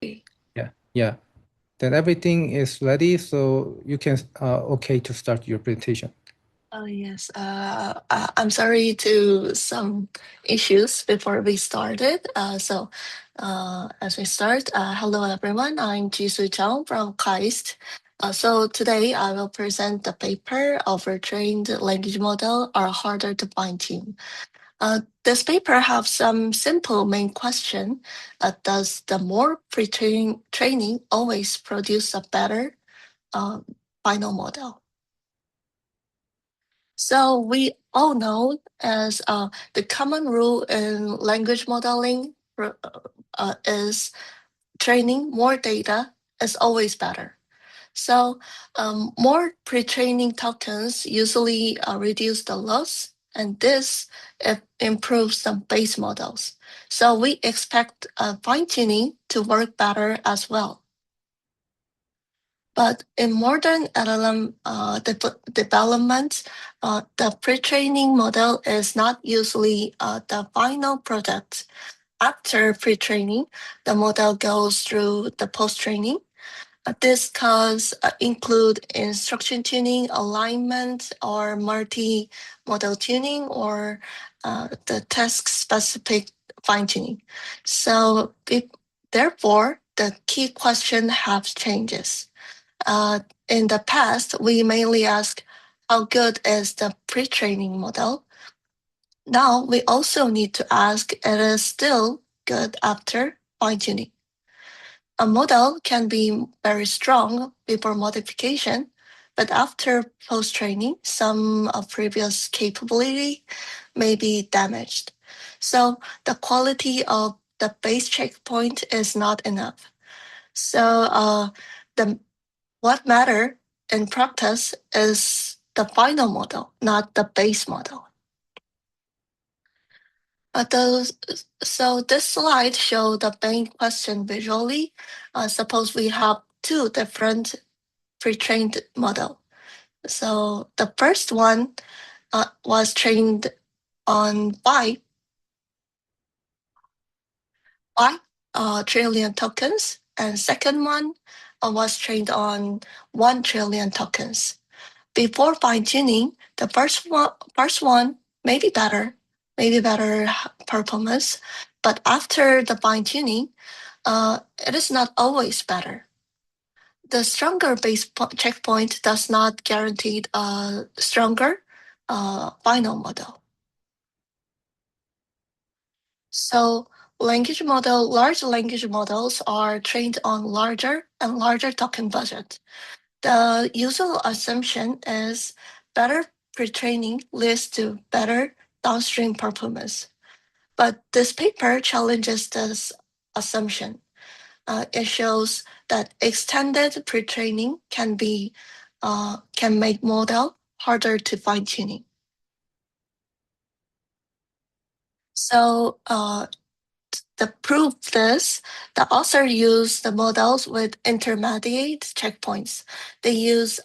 Yeah. Then everything is ready, so you can okay to start your presentation. Oh, yes. I'm sorry to some issues before we started. As we start, hello everyone. I'm Jeesu Jung from KAIST. So today I will present the paper Overtrained Language Model are harder to fine-tune. This paper has some simple main question. Does the more training always produce a better uh, final model? So we all know as the common rule in language modeling is training more data is always better. So more pre-training tokens usually reduce the loss, and this improves the base models. So we expect fine-tuning to work better as well. But in modern LLM development, the pre-training model is not usually the final product. After pre-training, the model goes through the post-training. This can include instruction tuning, alignment, or multi-model tuning, or the task-specific fine-tuning. So therefore, the key question has changes. In the past, we mainly ask how good is the pre-training model. Now we also need to ask it is still good after fine-tuning. A model can be very strong before modification, but after post-training, some of previous capability may be damaged. So the quality of the base checkpoint is not enough. So the what matter in practice is the final model, not the base model. So this slide shows the main question visually. Suppose we have two different pre-trained model. So the first one was trained on 5 trillion tokens, and second one was trained on 1 trillion tokens. Before fine-tuning, the first one may be better performance, but after the fine-tuning, it is not always better. The stronger base checkpoint does not guarantee a stronger final model. So large language models are trained on larger and larger token budget. The usual assumption is better pre-training leads to better downstream performance. But this paper challenges this assumption. It shows that extended pre-training can make model harder to fine-tuning. So to prove this, the author used the models with intermediate checkpoints. They use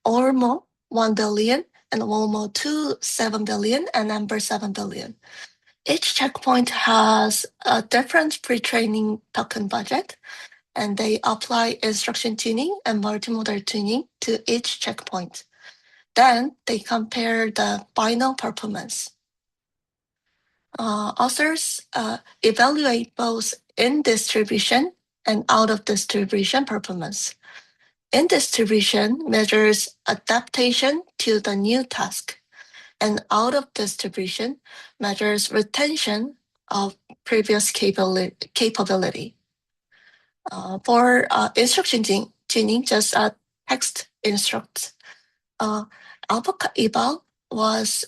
ORMO 1 billion and ORMO 2 7 billion and AMBER 7 billion. Each checkpoint has a different pre-training token budget, and they apply instruction tuning and multimodal tuning to each checkpoint. Then they compare the final performance. Authors evaluate both in distribution and out of distribution performance. In distribution measures adaptation to the new task, and out of distribution measures retention of previous capability. For instruction tuning, just text instructs. Alpha eval was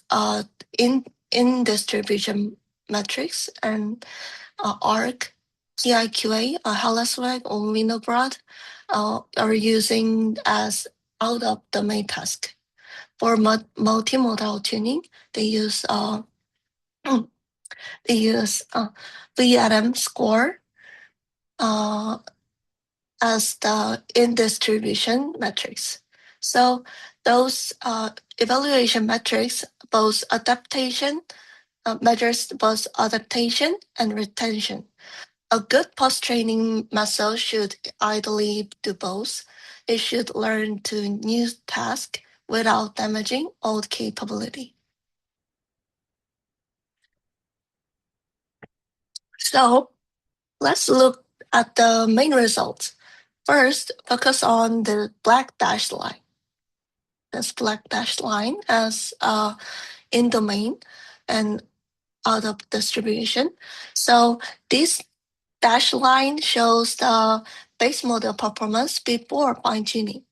in distribution metrics, and ARC, TIQA, HelloSwag, or Winograd are using as out of the main task. For multimodal tuning, they use VRM score as the in distribution metrics. So those evaluation metrics measures both adaptation and retention. A good post-training method should ideally do both. It should learn to new task without damaging old capability. So let's look at the main results. First, focus on the black dashed line. This black dashed line as in domain and out of distribution. So this dashed line shows the base model performance before fine-tuning.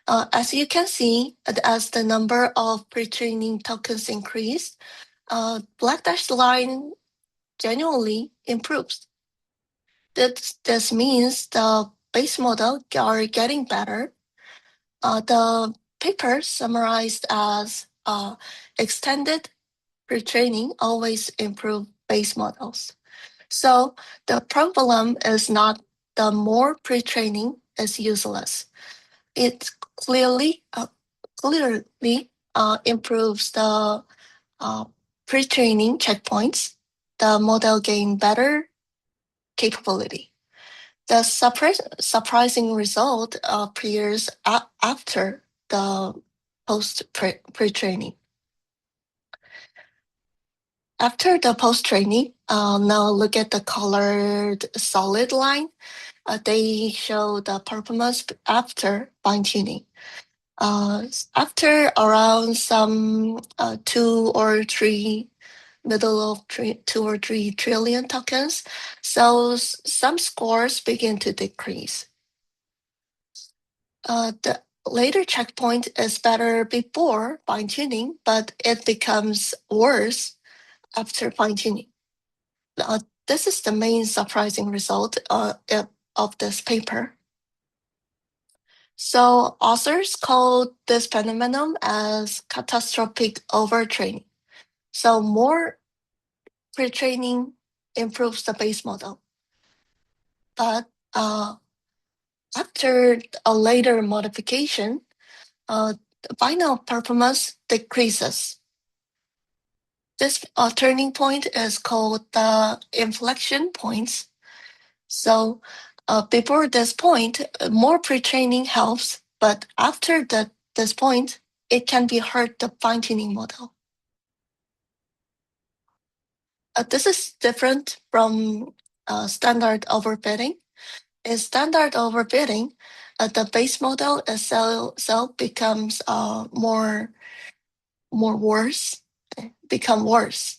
As you can see, as the number of pre-training tokens increase, black dashed line genuinely improves. This means the base model are getting better. The paper summarized as extended pre-training always improve base models. So the problem is not the more pre-training is useless. It clearly improves the pre-training checkpoints. The model gain better capability. The surprising result appears after the pre-training. After the post-training, now look at the colored solid line. They show the performance after fine-tuning. After around some 2 or 3 middle of 2 or 3 trillion tokens, so some scores begin to decrease. The later checkpoint is better before fine-tuning, but it becomes worse after fine-tuning. This is the main surprising result of this paper. So authors call this phenomenon as catastrophic overtraining. So more pre-training improves the base model. But after a later modification, the final performance decreases. This turning point is called the inflection points. So before this point, more pre-training helps, but after this point, it can be hurt the fine-tuning model. This is different from standard overfitting. In standard overfitting, the base model itself becomes become worse.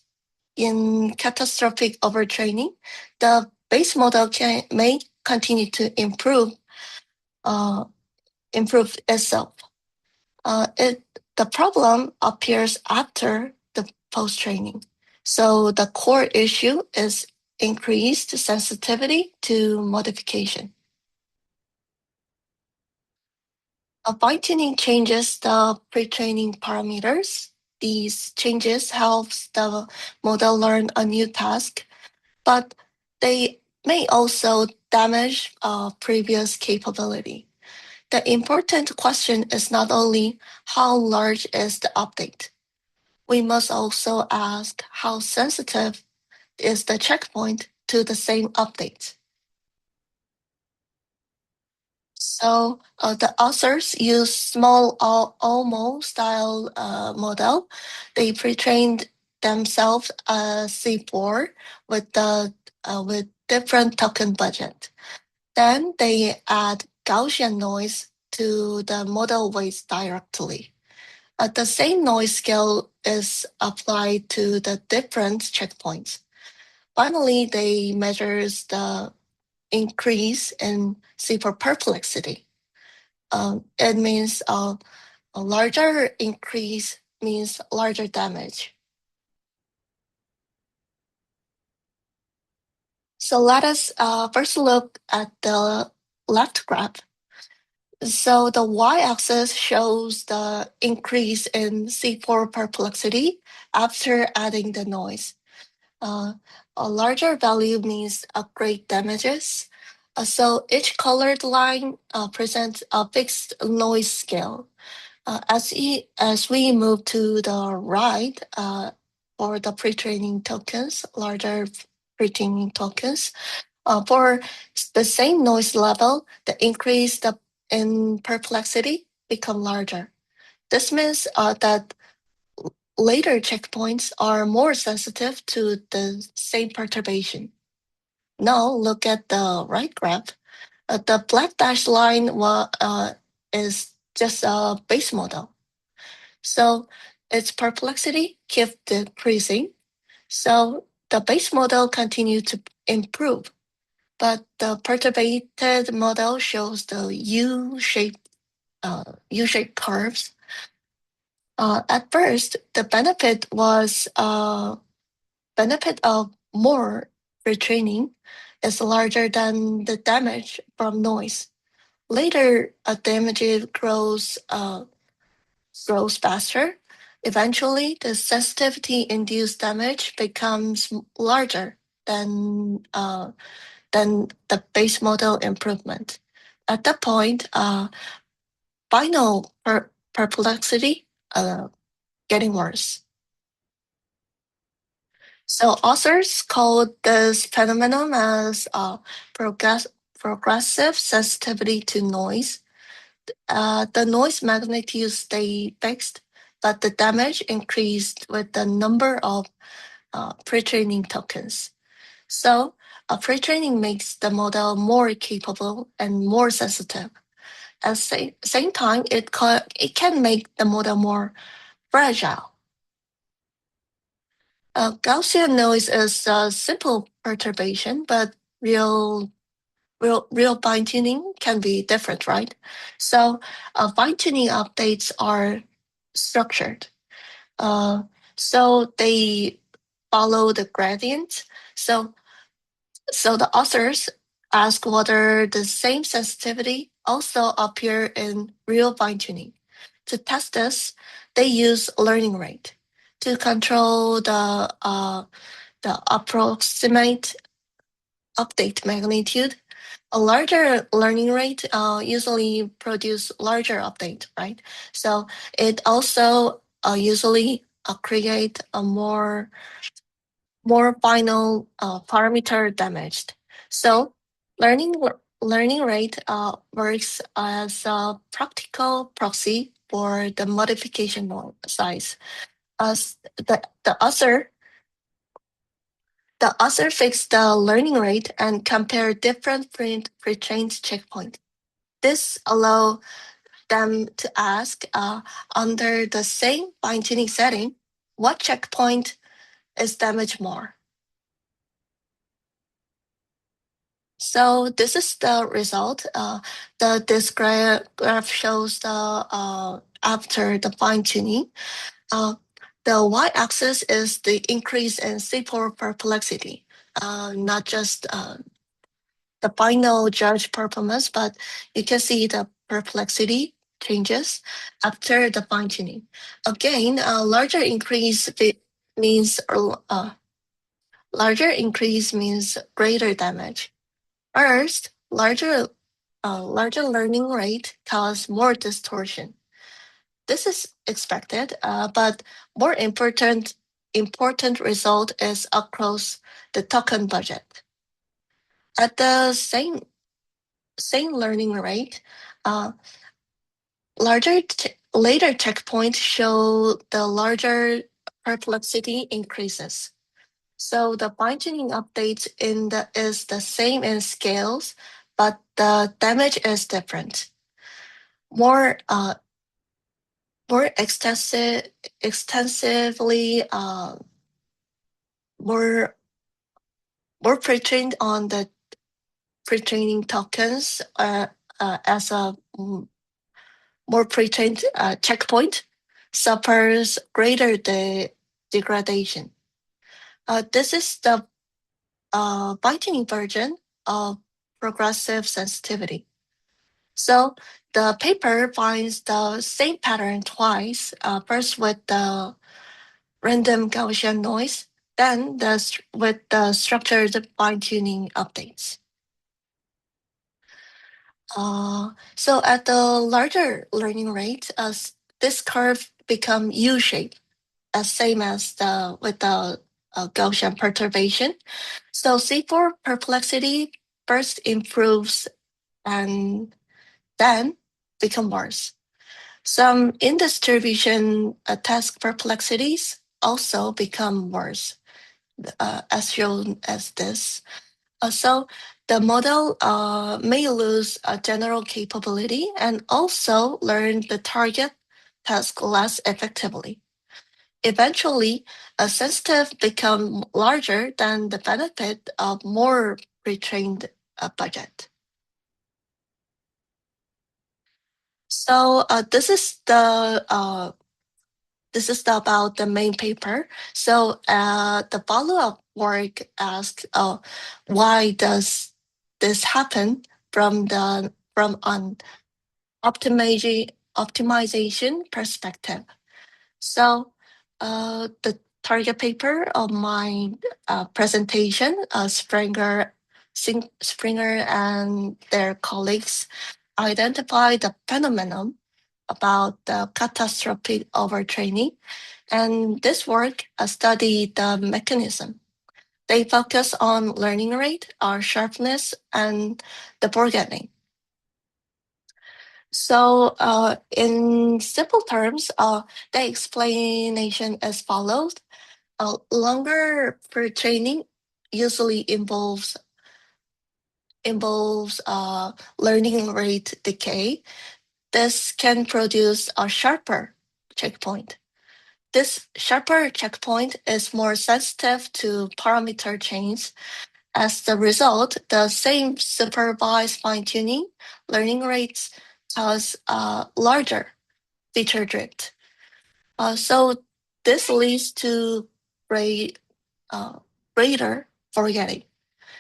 In catastrophic overtraining, the base model may continue to improve itself. The problem appears after the post-training. So the core issue is increased sensitivity to modification. Fine-tuning changes the pre-training parameters. These changes helps the model learn a new task, but they may also damage previous capability. The important question is not only how large is the update. We must also ask how sensitive is the checkpoint to the same update. So the authors use small OMO style model. They pre-trained themselves C4 with different token budget. Then they add Gaussian noise to the model weights directly. The same noise scale is applied to the different checkpoints. Finally, they measures the increase in C4 perplexity. It means a larger increase means larger damage. So let us first look at the left graph. So the y-axis shows the increase in C4 perplexity after adding the noise. A larger value means upgrade damages. So each colored line presents a fixed noise scale. As we move to the right for the pre-training tokens, larger pre-training tokens, For the same noise level, the increase in perplexity become larger. This means that later checkpoints are more sensitive to the same perturbation. Now look at the right graph. The black dashed line is just a base model. So its perplexity keeps decreasing. So the base model continued to improve, but the perturbated model shows the U-shaped curves. At first, the benefit of more retraining is larger than the damage from noise. Later, a damage grows faster. Eventually, the sensitivity-induced damage becomes larger than the base model improvement. At that point, final perplexity getting worse. So authors called this phenomenon as progressive sensitivity to noise. The noise magnitude stayed fixed, but the damage increased with the number of pre-training tokens. So pre-training makes the model more capable and more sensitive. At the same time, it can make the model more fragile. Gaussian noise is a simple perturbation, but real fine-tuning can be different, right? So fine-tuning updates are structured. So they follow the gradient. So the authors ask whether the same sensitivity also appear in real fine-tuning. To test this, they use learning rate to control the approximate update magnitude. A larger learning rate usually produce larger update, right? So it also usually create a more final parameter damaged. So learning rate works as a practical proxy for the modification size. As the author fixed the learning rate and compared different pre-trained checkpoints. This allows them to ask under the same fine-tuning setting, what checkpoint is damaged more? So this is the result. This graph shows the after the fine-tuning. The y-axis is the increase in C4 perplexity, not just the final judge performance, but you can see the perplexity changes after the fine-tuning. Again, larger increase means greater damage. First, larger learning rate cause more distortion. This is expected, but more important result is across the token budget. At the same learning rate, later checkpoints show the larger perplexity increases. So the fine-tuning update is the same in scales, but the damage is different. More extensively more pre-trained on the pre-training tokens as a more pre-trained checkpoint suffers greater degradation. This is the fine-tuning version of progressive sensitivity. So the paper finds the same pattern twice, first with the random Gaussian noise, then with the structured fine-tuning updates. So at the larger learning rate, this curve become U-shaped, same as with the Gaussian perturbation. So C4 perplexity first improves and then become worse. Some in distribution task perplexities also become worse, as shown as this. So the model may lose a general capability and also learn the target task less effectively. Eventually, a sensitive become larger than the benefit of more pre-trained budget. So this is about the main paper. So the follow-up work asked, why does this happen from an optimization perspective? So the target paper of my presentation, Springer and their colleagues identified the phenomenon about the catastrophic overtraining, and this work studied the mechanism. They focus on learning rate, sharpness, and the forgetting. So in simple terms, the explanation as follows. Longer pre-training usually involves learning rate decay. This can produce a sharper checkpoint. This sharper checkpoint is more sensitive to parameter change. As the result, the same supervised fine-tuning learning rates cause larger feature drift. So this leads to greater forgetting.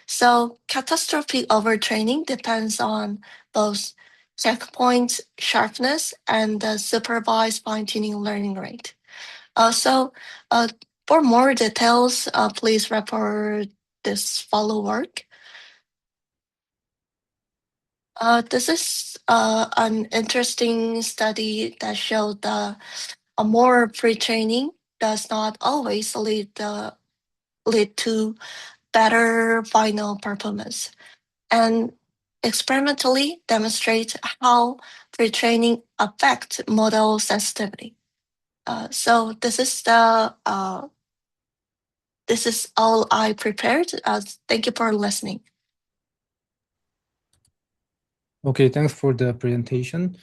So catastrophic overtraining depends on both checkpoint sharpness and the supervised fine-tuning learning rate. So for more details, please refer this follow work. This is an interesting study that showed that a more pre-training does not always lead to better final performance, and experimentally demonstrate how pre-training affects model sensitivity. So this is all I prepared. Thank you for listening. Okay, thanks for the presentation.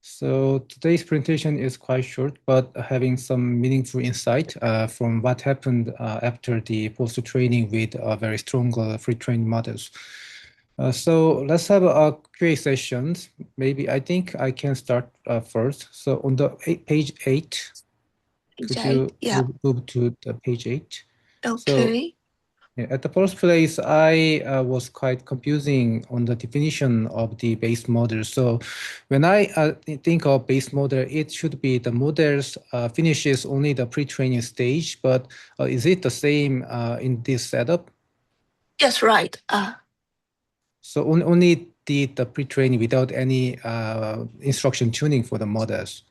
So today's presentation is quite short, but having some meaningful insight from what happened after the post-training with very strong free-trained models. So let's have a QA sessions. Maybe I think I can start first. So on the page 8, could you move to the page 8? Okay. So, yeah, at the first place, I was quite confusing on the definition of the base model. So when I think of base model, it should be the models finishes only the pre-training stage, but is it the same in this setup? Yes, right. So only the pre-training without any instruction tuning for the models.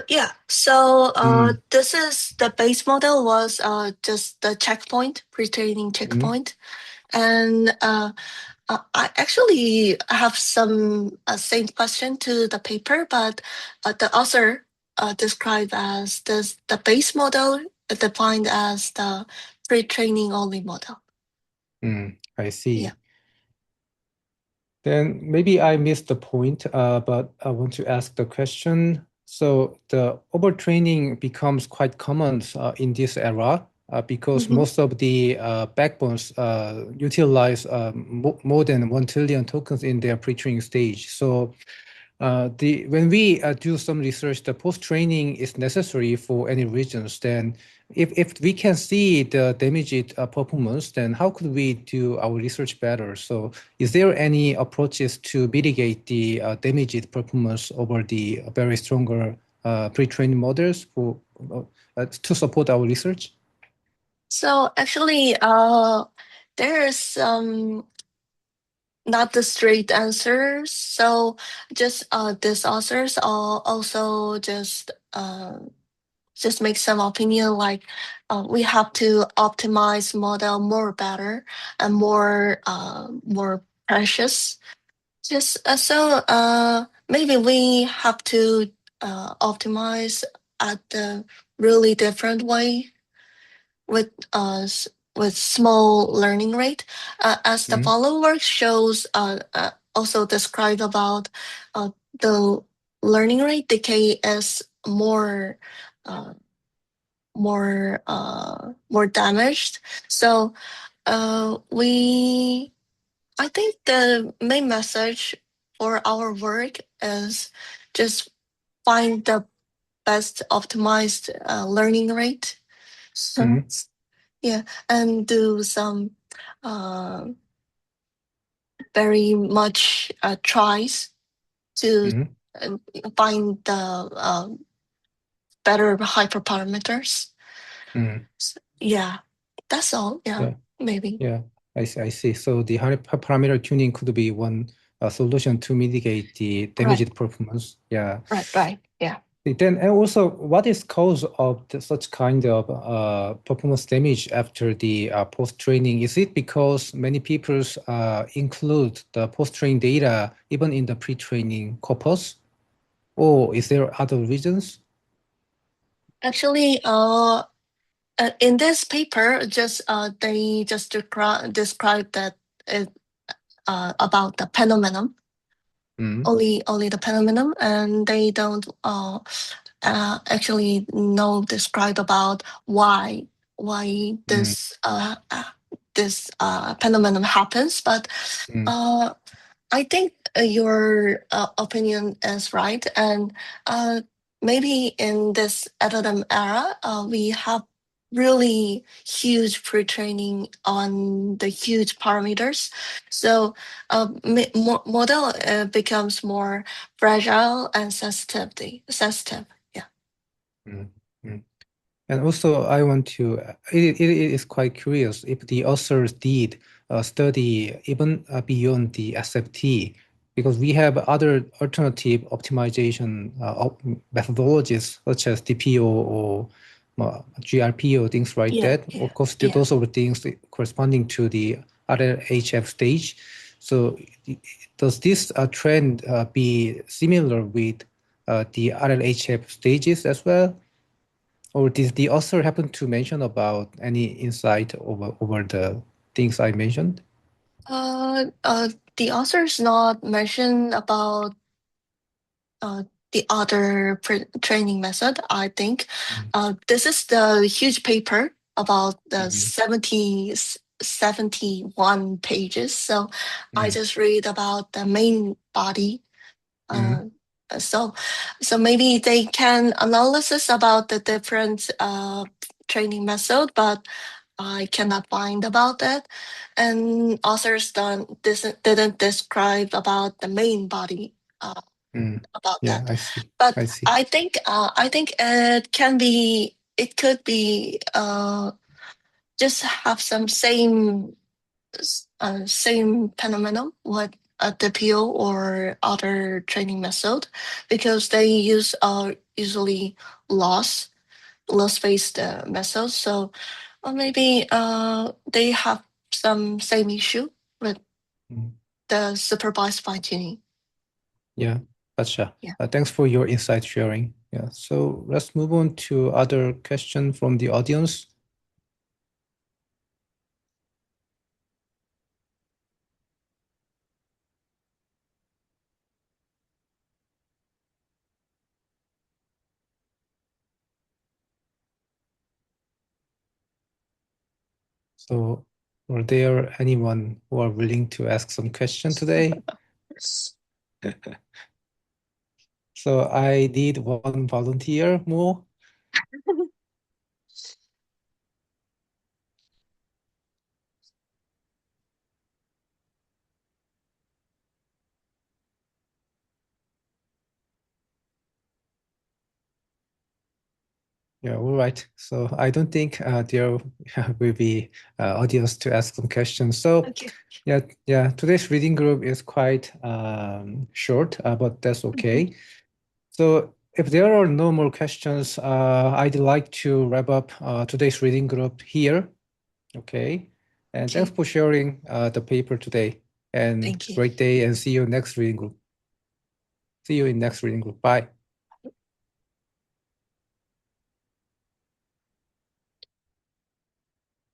Yeah. So this is the base model was just the checkpoint, pre-training checkpoint. And I actually have some same question to the paper, but the author described as the base model defined as the pre-training only model. I see. Yeah. Then maybe I missed the point, but I want to ask the question. So the overtraining becomes quite common in this era because most of the backbones utilize more than 1 trillion tokens in their pre-training stage. So when we do some research, the post-training is necessary for any regions. Then if we can see the damaged performance, then how could we do our research better? So is there any approaches to mitigate the damaged performance over the very stronger pre-trained models to support our research? So actually, there is not the straight answers. So just these authors are also just just make some opinion like we have to optimize model more better and more precious. Just maybe we have to optimize at the really different way with with small learning rate, as the following work shows. Also describe about the learning rate decay is uh, more damaged. So I think the main message for our work is just find the best optimized learning rate. So yeah, and do some very much tries to find the better hyperparameters. So, yeah, that's all. Yeah, maybe. Yeah, I see. So the parameter tuning could be one solution to mitigate the damaged performance. Yeah. Right. Yeah. Then, and also, what is cause of such kind of performance damage after the post-training? Is it because many people include the post-training data even in the pre-training corpus, or is there other reasons? Actually, in this paper, they just describe that it, about the phenomenon. Only the phenomenon, and they don't actually know describe about why this phenomenon happens. But I think your opinion is right, and maybe in this LLM era, we have really huge pre-training on the huge parameters. So model becomes more fragile and sensitive. Yeah. And also, I want to, it is quite curious if the authors did study even beyond the SFT, because we have other alternative optimization methodologies such as DPO or GRPO, things like that. Of course, those are the things corresponding to the RLHF stage. So does this trend be similar with the RLHF stages as well? Or did the author happen to mention about any insight over the things I mentioned? The author's not mentioned about the other training method. I think this is the huge paper about the 71 pages. So I just read about the main body. So maybe they can analysis about the different training method, but I cannot find about that. And authors didn't describe about the main body about Yeah, that. I see. But I see. I think it could be just have some same phenomenon with a DPO or other training method, because they use usually loss-based methods. So maybe they have some same issue with the supervised fine-tuning. Yeah, gotcha. Yeah. Thanks for your insight sharing. Yeah, so let's move on to other question from the audience. So, are there anyone who are willing to ask some question today? So I need one volunteer more. Yeah, all right. So I don't think there will be audience to ask some questions. So Okay. yeah, today's reading group is quite short, but that's okay. So if there are no more questions, I'd like to wrap up today's reading group here. Okay. And thanks for sharing the paper today. And Thank you. great day, and see you next reading group. See you in next reading group. Bye.